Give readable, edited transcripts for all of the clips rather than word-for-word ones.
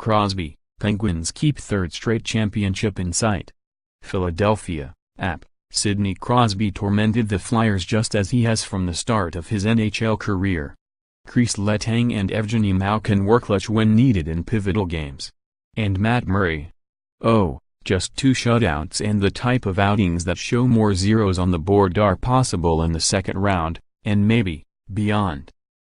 Crosby, Penguins keep third straight championship in sight. Philadelphia, app, Sidney Crosby tormented the Flyers just as he has from the start of his NHL career. Kris, Letang and Evgeni Malkin were clutch when needed in pivotal games. And Matt Murray. Oh, just 2 shutouts, and the type of outings that show more zeros on the board are possible in the second round, and maybe beyond.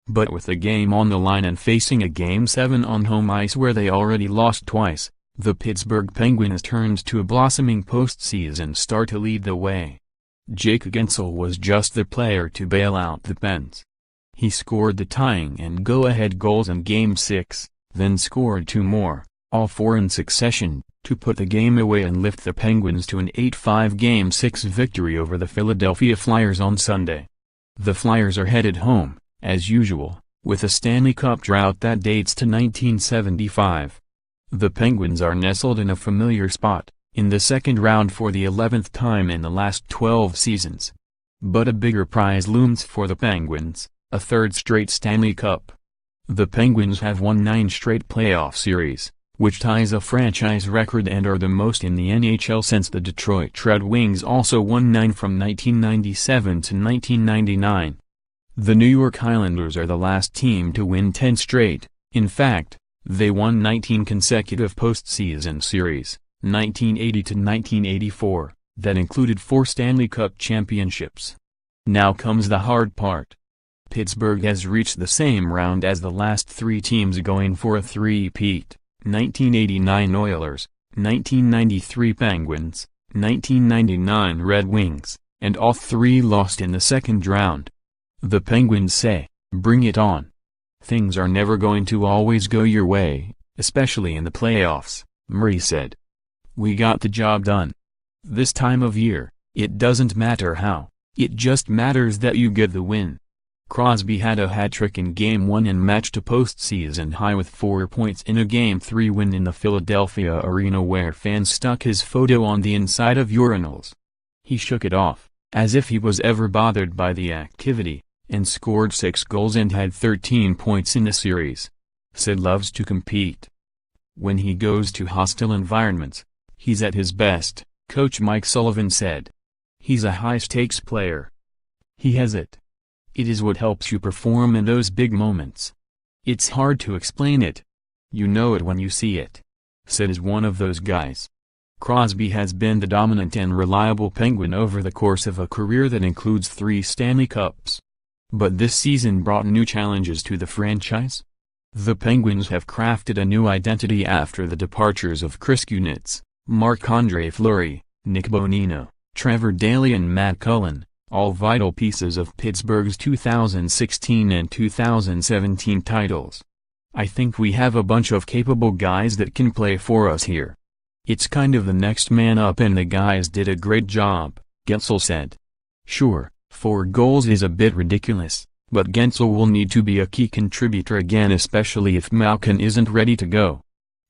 But with the game on the line and facing a Game 7 on home ice where they already lost twice, the Pittsburgh Penguins turned to a blossoming postseason start to lead the way. Jake Guentzel was just the player to bail out the Pens. He scored the tying and go-ahead goals in Game 6, then scored 2 more, all 4 in succession, to put the game away and lift the Penguins to an 8-5 Game 6 victory over the Philadelphia Flyers on Sunday. The Flyers are headed home, as usual, with a Stanley Cup drought that dates to 1975. The Penguins are nestled in a familiar spot, in the second round for the 11th time in the last 12 seasons. But a bigger prize looms for the Penguins, a third straight Stanley Cup. The Penguins have won 9 straight playoff series, which ties a franchise record and are the most in the NHL since the Detroit Red Wings also won 9 from 1997 to 1999. The New York Islanders are the last team to win 10 straight. In fact, they won 19 consecutive postseason series, 1980 to 1984, that included 4 Stanley Cup championships. Now comes the hard part. Pittsburgh has reached the same round as the last 3 teams going for a three-peat: 1989 Oilers, 1993 Penguins, 1999 Red Wings, and all 3 lost in the second round. The Penguins say, "Bring it on." Things are never going to always go your way, especially in the playoffs, Murray said. "We got the job done. This time of year, it doesn't matter how, it just matters that you get the win." Crosby had a hat-trick in Game 1 and matched a postseason high with 4 points in a Game 3 win in the Philadelphia arena where fans stuck his photo on the inside of urinals. He shook it off, as if he was ever bothered by the activity, and scored 6 goals and had 13 points in the series. Sid loves to compete. When he goes to hostile environments, he's at his best, Coach Mike Sullivan said. He's a high-stakes player. He has it. It is what helps you perform in those big moments. It's hard to explain it. You know it when you see it. Sid is one of those guys. Crosby has been the dominant and reliable Penguin over the course of a career that includes 3 Stanley Cups. But this season brought new challenges to the franchise. The Penguins have crafted a new identity after the departures of Kris, Marc-Andre Fleury, Nick Bonino, Trevor Daley and Matt Cullen, all vital pieces of Pittsburgh's 2016 and 2017 titles. "I think we have a bunch of capable guys that can play for us here. It's kind of the next man up and the guys did a great job," Guentzel said. "Sure, 4 goals is a bit ridiculous, but Guentzel will need to be a key contributor again, especially if Malkin isn't ready to go."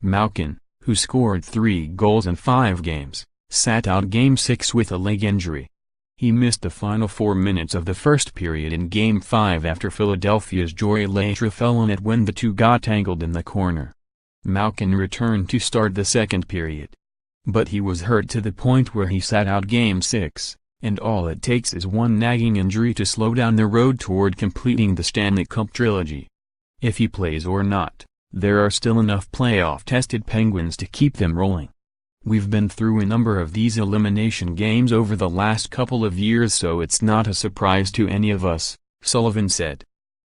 Malkin, who scored 3 goals in 5 games, sat out Game 6 with a leg injury. He missed the final 4 minutes of the first period in Game 5 after Philadelphia's Jori Lehtera fell on it when the 2 got tangled in the corner. Malkin returned to start the second period. But he was hurt to the point where he sat out Game 6, and all it takes is one nagging injury to slow down the road toward completing the Stanley Cup trilogy. If he plays or not, there are still enough playoff-tested Penguins to keep them rolling. "We've been through a number of these elimination games over the last couple of years, so it's not a surprise to any of us," Sullivan said.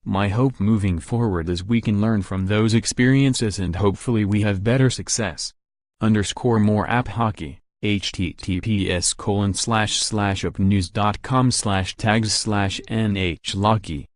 "My hope moving forward is we can learn from those experiences and hopefully we have better success." _more app hockey, https://upnews.com/tags/NHLocky